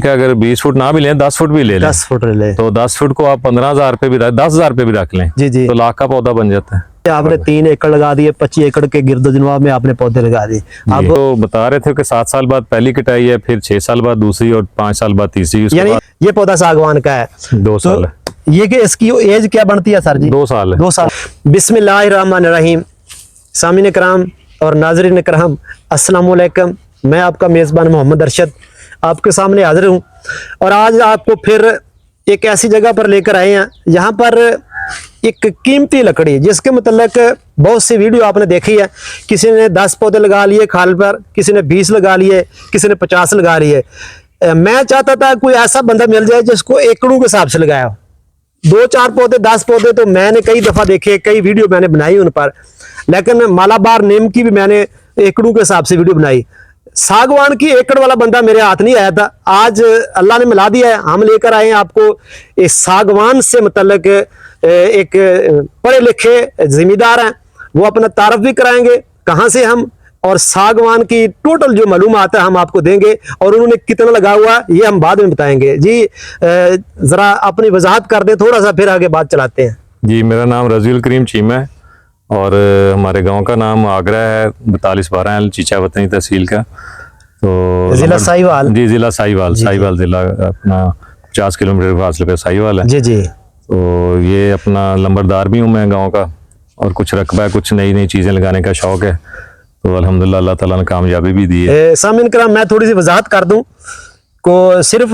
क्या अगर 20 फुट ना भी लें 10 फुट भी ले लें 10 फुट ले तो 10 फुट को आप 15,000 पे भी 10,000 पे भी रख लें जी जी। तो लाख का पौधा बन जाता है। आपने 3 एकड़ लगा दिए, 25 एकड़ के गिरदोजनवा में आपने पौधे लगा दिए। अब तो बता रहे थे कि 7 साल बाद पहली कटाई है, फिर 6 साल बाद दूसरी और 5 साल बाद तीसरी। यानी ये पौधा सागवान का है 2 साल है। ये कि इसकी एज क्या बनती है सर जी? 2 साल है। 2 साल। बिस्मिल्लाहिर्रहमानिर्रहीम। सामीन कराम और नाजरीन कराम, अस्सलाम वालेकुम। मैं आपका मेज़बान मोहम्मद अरशद आपके सामने हाजिर हूँ और आज आपको फिर एक ऐसी जगह पर लेकर आए हैं यहाँ पर एक कीमती लकड़ी जिसके मतलब बहुत सी वीडियो आपने देखी है। किसी ने 10 पौधे लगा लिए खाल पर, किसी ने 20 लगा लिए, किसी ने 50 लगा लिए। मैं चाहता था कोई ऐसा बंदा मिल जाए जिसको एकड़ों के हिसाब से लगाया हो। 2-4 पौधे 10 पौधे तो मैंने कई दफा देखे, कई वीडियो मैंने बनाई उन पर, लेकिन मालाबार नीम की भी मैंने एकड़ों के हिसाब से वीडियो बनाई। सागवान की एकड़ वाला बंदा मेरे हाथ नहीं आया था। आज अल्लाह ने मिला दिया है, हम लेकर आए हैं आपको इस सागवान से मतलब एक पढ़े लिखे जिम्मेदार हैं, वो अपना तारफ भी कराएंगे कहाँ से हम, और सागवान की टोटल जो मालूमात है हम आपको देंगे और उन्होंने कितना लगा हुआ ये हम बाद में बताएंगे। जी जरा अपनी वजाहत कर दें थोड़ा सा, फिर आगे बात चलाते हैं। जी मेरा नाम रजीउल करीम चीमा है और हमारे गांव का नाम आगरा है, 4212 चीचा वतनी तहसील का। तो जिला साहिवाल। जी जिला साहिवाल, साहिवाल जिला अपना 50 किलोमीटर के फासले पे साहिवाल है जी जी। तो ये अपना लंबरदार भी हूँ मैं गांव का, और कुछ रकबा है, कुछ नई नई चीज़ें लगाने का शौक है, तो अल्हम्दुलिल्लाह अल्लाह ताला ने कामयाबी भी दी है। सामीन कराम, मैं थोड़ी सी वजाहत कर दूं को सिर्फ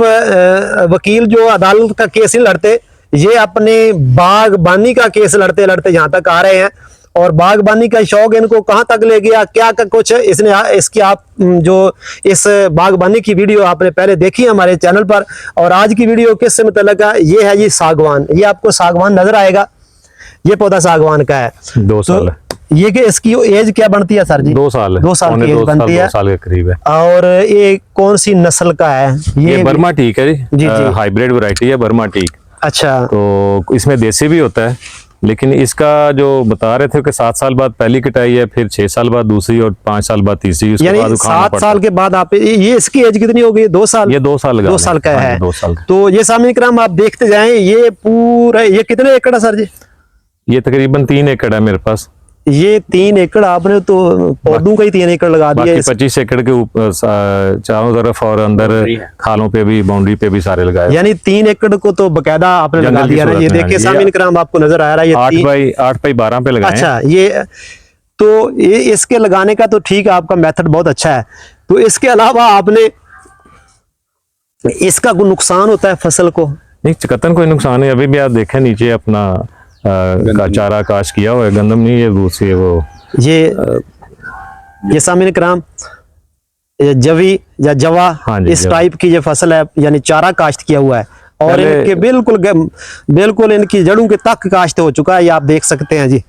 वकील जो अदालत का केस नहीं लड़ते, ये अपने बागबानी का केस लड़ते लड़ते यहाँ तक आ रहे हैं और बागबानी का शौक इनको कहाँ तक ले गया क्या का कुछ इसने इसकी आप जो इस बागबानी की वीडियो आपने पहले देखी है हमारे चैनल पर, और आज की वीडियो किससे मतलब है, ये है जी सागवान। ये आपको सागवान नजर आएगा, ये पौधा सागवान का है। 2 साल है। ये कि इसकी एज क्या बनती है सर जी? 2 साल है। 2 साल की एज बनती है। 2 साल के करीब है। और ये कौन सी नस्ल का है? ये बर्मा टीक है जी। हाइब्रिड वैरायटी है बर्मा टीक। अच्छा। तो इसमें देसी भी होता है, लेकिन इसका जो बता रहे थे कि 7 साल बाद पहली कटाई है, फिर 6 साल बाद दूसरी और 5 साल बाद तीसरी। यानी 7 साल के बाद आप ये इसकी एज कितनी हो गई? 2 साल। ये 2 साल का 2 साल का है। 2 साल। तो ये सामने क्रम आप देखते जाएं, ये पूरा ये कितने एकड़ है सर जी? ये तकरीबन 3 एकड़ है मेरे पास। ये 3 एकड़ आपने तो पौधों का ही 3 एकड़ लगा दिया। 25 एकड़ के ऊपर चारों तरफ और अंदर खालों पे भी, बाउंड्री पे भी सारे लगाए। यानी 3 एकड़ को तो बकायदा आपने लगा दिया ना। ये देखिए सामीन कराम आपको नजर आ रहा है, ये 8 बाई 12 पे लगाए। अच्छा, ये तो ये इसके लगाने का तो ठीक है, आपका मेथड बहुत अच्छा है। तो इसके अलावा आपने इसका कोई नुकसान होता है फसल को? नहीं, कतन कोई नुकसान है। अभी भी आप देखें नीचे अपना चारा काश किया हुआ है, गंदम नहीं है, दूसरी वो ये सामीन कराम जवी या जवा, हाँ इस टाइप की ये फसल है, यानी चारा काश्त किया हुआ है और इनके बिल्कुल इनकी जड़ों के तक काश्त हो चुका है। ये आप देख सकते हैं जी।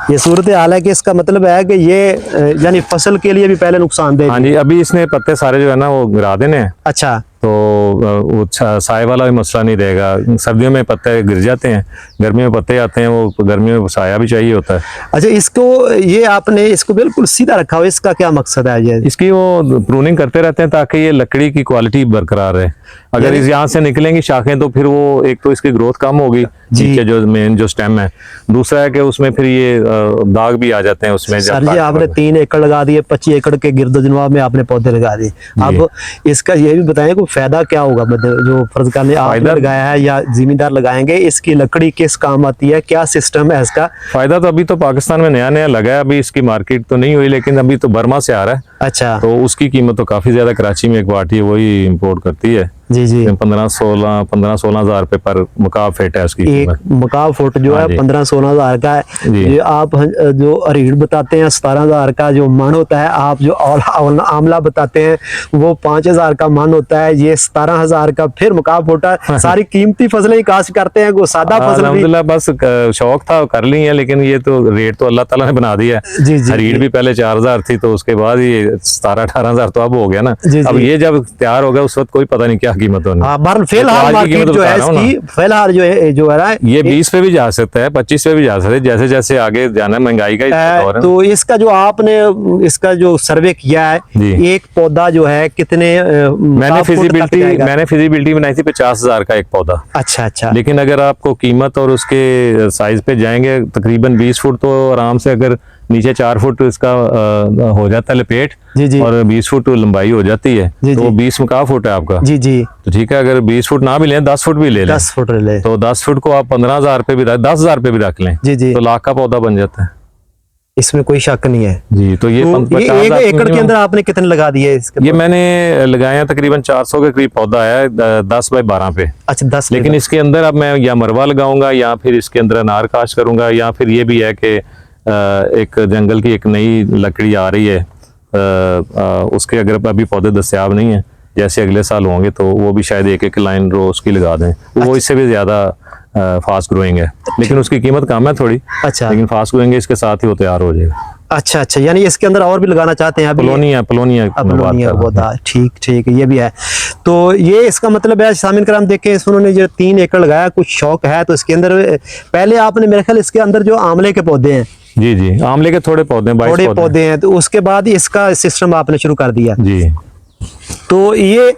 ये सूरत हाल है कि इसका मतलब है कि ये यानी फसल के लिए भी पहले नुकसानदेह। हाँ जी, अभी इसने पत्ते सारे जो है ना वो गिरा देने हैं। अच्छा। तो वो साए वाला भी मसला नहीं रहेगा। सर्दियों में पत्ते गिर जाते हैं, गर्मियों में पत्ते आते हैं, वो गर्मियों में साया भी चाहिए होता है। अच्छा, इसको ये आपने इसको बिल्कुल सीधा रखा हुआ, इसका क्या मकसद है? ये इसकी वो प्रूनिंग करते रहते हैं ताकि ये लकड़ी की क्वालिटी बरकरार रहे। अगर इस यहाँ से निकलेंगी शाखें तो फिर वो एक तो इसकी ग्रोथ कम होगी नीचे जो मेन जो स्टेम है, दूसरा है कि उसमें फिर ये दाग भी आ जाते हैं उसमें। सर जी आपने 3 एकड़ लगा दिए, 25 एकड़ के गिरदोजनवा में आपने पौधे लगा दिए। अब इसका ये भी बताएं को फायदा क्या होगा, मतलब जो फर्ज करने आपने लगाया है या जिम्मेदार लगाएंगे, इसकी लकड़ी किस काम आती है, क्या सिस्टम है इसका? फायदा तो अभी तो पाकिस्तान में नया नया लगा है, अभी इसकी मार्केट तो नहीं हुई, लेकिन अभी तो बर्मा से आ रहा है। अच्छा। तो उसकी कीमत तो काफी ज्यादा, कराची में एक पार्टी है वही इम्पोर्ट करती है। जी जी। 15-16 हजार रुपए पर मुकाब फीट है उसकी। एक मुकाब फुट जो है 15-16 हजार का है। ये आप जो अरीड़ बताते हैं 17 हजार का जो मन होता है, आप जो आमला बताते हैं वो 5 हजार का मन होता है, ये 17 हजार का फिर मुकाब फुट है। सारी कीमती फसलें ही काश्त करते हैं, वो सादा फसल अल्हम्दुलिल्लाह बस शौक था कर ली है, लेकिन ये तो रेट तो अल्लाह ताला ने बना दिया है। जी जी। अरीड़ भी पहले 4000 थी, तो उसके बाद ये 17-18 हजार तो अब हो गया ना। अब ये जब तैयार हो गया उस वक्त कोई पता नहीं क्या कीमतों ने। हाँ बहरहाल तो फिलहाल आज की मार्केट कीमत जो बता है रहा हूँ ना। इसकी फिलहाल जो है ये 20 पे भी जा सकता है, 25 पे भी जा सकता है, जैसे जैसे आगे जाना है, महंगाई का दौर है। तो इसका जो आपने इसका जो सर्वे किया है, जी। एक पौधा जो है कितने मैंने फुट तक जाएगा? फिजिबिलिटी बनाई थी 50,000 का एक पौधा। अच्छा अच्छा। लेकिन अगर आपको कीमत और उसके साइज पे जाएंगे, तकरीबन 20 फुट तो आराम से, अगर नीचे 4 फुट इसका हो जाता है लपेट, जी जी और 20 फुट लंबाई हो जाती है, जी तो जी 20 में का फुट है आपका। जी जी। तो ठीक है, अगर 20 फुट ना भी लें, 10 फुट भी ले लें, 10 फुट ले। तो 10 फुट को आप 15,000 पे भी 10,000 पे भी रख लें, जी जी। तो लाख का पौधा बन जाता है। इसमें कोई शक नहीं है। जी, तो ये तो ये 1 एकड़ के अंदर आपने कितने लगा दिए इसके? ये मैंने लगाया तकरीबन 400 के करीब पौधा है, 10 बाय 12 पे। अच्छा 10। लेकिन इसके अंदर अब मैं या मरवा लगाऊंगा, या फिर इसके अंदर अनार काश करूंगा, या फिर ये भी है कि एक जंगल की एक नई लकड़ी आ रही है, उसके अगर अभी पौधे दस्तयाब नहीं है, जैसे अगले साल होंगे, तो वो भी शायद एक एक लाइन रो उसकी लगा दें। वो इससे भी ज्यादा फास्ट ग्रोइंग है, लेकिन उसकी कीमत कम है थोड़ी। अच्छा। लेकिन फास्ट ग्रोइंग है, इसके साथ ही वो तैयार हो जाएगा। अच्छा अच्छा, यानी इसके अंदर और भी लगाना चाहते हैं अभी? पोलोनिया अपोलोनिया पौधा, ठीक ठीक, ये भी है। तो ये इसका मतलब है सामिन कराम, देखें इस उन्होंने जो 3 एकड़ लगाया, कुछ शौक है तो इसके अंदर पहले आपने मेरे ख्याल इसके अंदर जो आंवले के पौधे हैं, जी जी, आंवले के थोड़े पौधे हैं, 22 थोड़े पौधे हैं, तो उसके बाद इसका सिस्टम आपने शुरू कर दिया। जी। तो ये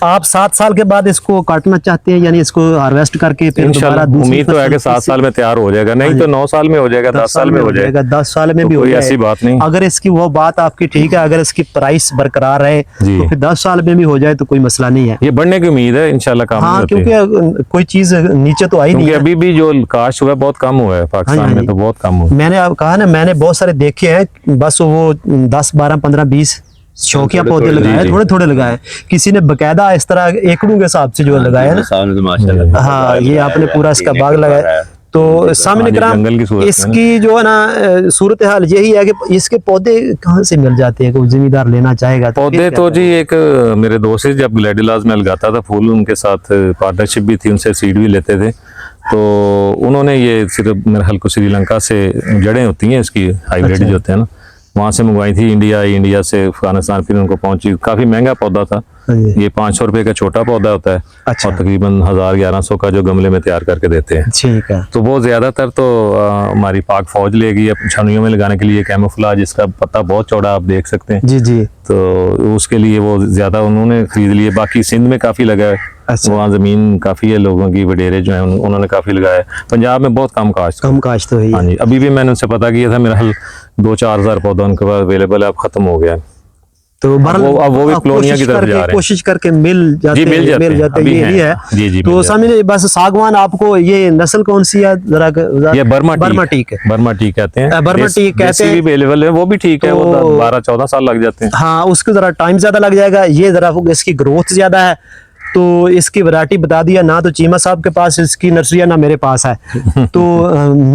आप 7 साल के बाद इसको काटना चाहते हैं, यानी इसको हार्वेस्ट करके फिर दोबारा इंशाल्लाह दूसरी उम्मीद तो है कि फसल 7 साल में तैयार हो जाएगा, नहीं तो 9 साल में हो जाएगा, 10 साल में हो जाएगा, 10 साल में तो भी हो कोई जाए। ऐसी बात नहीं। अगर इसकी वो बात आपकी ठीक है, अगर इसकी प्राइस बरकरार रहे जी। तो फिर 10 साल में भी हो जाए तो कोई मसला नहीं है। ये बढ़ने की उम्मीद है इंशाल्लाह, काम हाँ, नहीं होती है। क्योंकि कोई चीज नीचे तो आई नहीं क्योंकि है। अभी भी जो काश हुआ है बहुत कम हुआ है पाकिस्तान हाँ जी, में, तो बहुत कम हुआ है। मैंने अब कहा ना, मैंने बहुत सारे देखे हैं, बस वो 10 12 15 20 शौकिया पौधे लगाए, जी। थोड़े थोड़े लगाए। किसी ने बकायदा इस तरह एकड़ों के हिसाब से जो लगाया ना, हाँ, ये आपने पूरा इसका बाग लगाया। तो सामने कराम, जंगल की सूरत में इसकी जो है ना सूरत हाल यही है कि इसके पौधे कहाँ से मिल जाते हैं, कोई जिम्मेदार लेना चाहेगा तो पौधे तो जी, एक मेरे दोस्त जब ग्लैडिलाज में लगाता था फूल, उनके साथ पार्टनरशिप भी थी, उनसे सीड भी लेते थे, तो उन्होंने ये सिर्फ मेरे ख्याल को श्रीलंका से जड़ें होती हैं इसकी, हाइब्रिड जो होते हैं ना, वहाँ से मंगवाई थी, इंडिया से अफगानिस्तान, फिर उनको पहुंची। काफ़ी महंगा पौधा था ये, 500 रुपये का छोटा पौधा होता है। अच्छा। और तकरीबन 1000-1100 का जो गमले में तैयार करके देते हैं। ठीक है। तो वो ज़्यादातर तो हमारी पाक फौज लेगी अब छनियों में लगाने के लिए, कैमोफ्लेज, इसका पत्ता बहुत चौड़ा आप देख सकते हैं। जी जी। तो उसके लिए वो ज़्यादा उन्होंने खरीद लिए। बाकी सिंध में काफ़ी लगा है। अच्छा। वहाँ ज़मीन काफ़ी है लोगों की, वडेरे जो है उन्होंने काफ़ी लगाया है। पंजाब में बहुत कम काश्त, कम काश्त तो है। हाँ जी। अभी भी मैंने उनसे पता किया था, मेरा हल 2-4 हज़ार पौधा उनके पास अवेलेबल है, अब खत्म हो गया है। तो अब वो भी कॉलोनिया की तरफ जा रहे हैं। कोशिश करके मिल जाते जी, मिल जाते हैं, ये अभी भी हैं। है। जी, जी, तो मिल सामने बस सागवान, आपको ये नस्ल कौन सी है जरा? ये बर्मा टीक है। बर्मा टीक कहते हैं। बर्मा टीक कहते हैं, भी अवेलेबल है, वो भी ठीक है, वो तो 12-14 साल लग जाते हैं। हाँ, उसको जरा टाइम ज्यादा लग जाएगा, ये जरा इसकी ग्रोथ ज्यादा है। तो इसकी वैरायटी बता दिया ना, तो चीमा साहब के पास इसकी नर्सरी है ना मेरे पास है। तो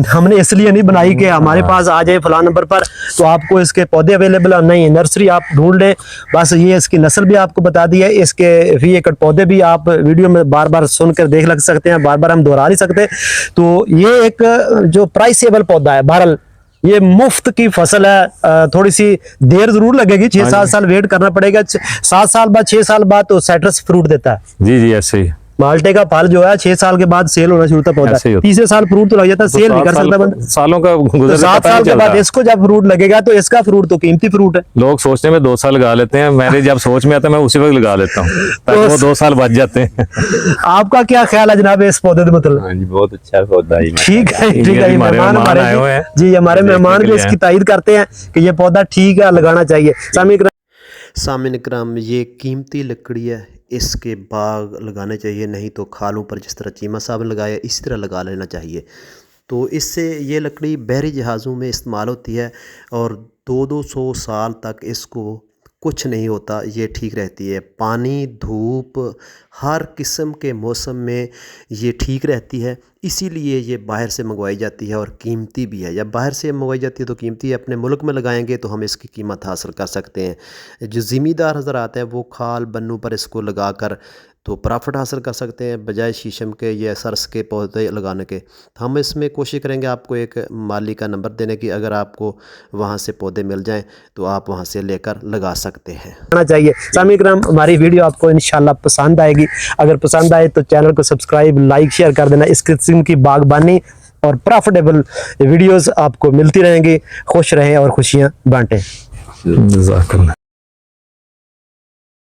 हमने इसलिए नहीं बनाई कि हमारे पास आ जाए फलां नंबर पर तो आपको इसके पौधे अवेलेबल है, नहीं, नर्सरी आप ढूंढ लें। बस ये इसकी नस्ल भी आपको बता दी है, इसके 20 एकड़ पौधे भी आप वीडियो में बार बार सुनकर देख लग सकते हैं, बार बार हम दोहरा नहीं सकते। तो ये एक जो प्राइसेबल पौधा है, बहरहाल ये मुफ्त की फसल है। थोड़ी सी देर जरूर लगेगी, 6-7 साल वेट करना पड़ेगा। 7 साल बाद 6 साल बाद तो साइट्रस फ्रूट देता है। जी जी, ऐसे ही माल्टे का फल जो है 6 साल के बाद सेल होना शुरू होता है पौधा। तीसरे साल फ्रूट तो लग जाता है, सेल नहीं कर सकता बंदा, सालों का गुजर, 7 साल के बाद इसको जब फ्रूट लगेगा तो इसका फ्रूट तो कीमती फ्रूट है। लोग सोचते हैं 2 साल लगा लेते हैं, मेरे जब सोच में आता है मैं उसी वक्त लगा लेता हूँ, ताकि वो 2 साल बच जाते हैं। आपका क्या ख्याल है जनाब इस पौधे का? मतलब हाँ जी, बहुत अच्छा पौधा है। ठीक है, ठीक है। मेहमान हमारे जी, हमारे मेहमान भी इसकी तारीफ करते हैं कि ये पौधा ठीक है, लगाना चाहिए। सामिन इकराम, ये कीमती लकड़ी है, इसके बाग लगाने चाहिए, नहीं तो खालों पर जिस तरह चीमा साहब ने लगाया इसी तरह लगा लेना चाहिए। तो इससे ये लकड़ी बहरी जहाज़ों में इस्तेमाल होती है और 200-200 साल तक इसको कुछ नहीं होता, ये ठीक रहती है। पानी, धूप, हर किस्म के मौसम में ये ठीक रहती है, इसीलिए ये बाहर से मंगवाई जाती है और कीमती भी है। जब बाहर से मंगवाई जाती है तो कीमती है, अपने मुल्क में लगाएंगे तो हम इसकी कीमत हासिल कर सकते हैं। जो ज़िम्मेदार हज़रात हैं वो खाल बन्नू पर इसको लगाकर तो प्रॉफिट हासिल कर सकते हैं बजाय शीशम के या सरस के पौधे लगाने के। तो हम इसमें कोशिश करेंगे आपको एक माली का नंबर देने की, अगर आपको वहाँ से पौधे मिल जाएं तो आप वहाँ से लेकर लगा सकते हैं। आना चाहिए। सामी करम, हमारी वीडियो आपको इंशाल्लाह पसंद आएगी। अगर पसंद आए तो चैनल को सब्सक्राइब, लाइक, शेयर कर देना। इस किस्म की बागबानी और प्रॉफिटेबल वीडियोस आपको मिलती रहेंगी। खुश रहें और खुशियाँ बांटें। जज़ाकल्लाह।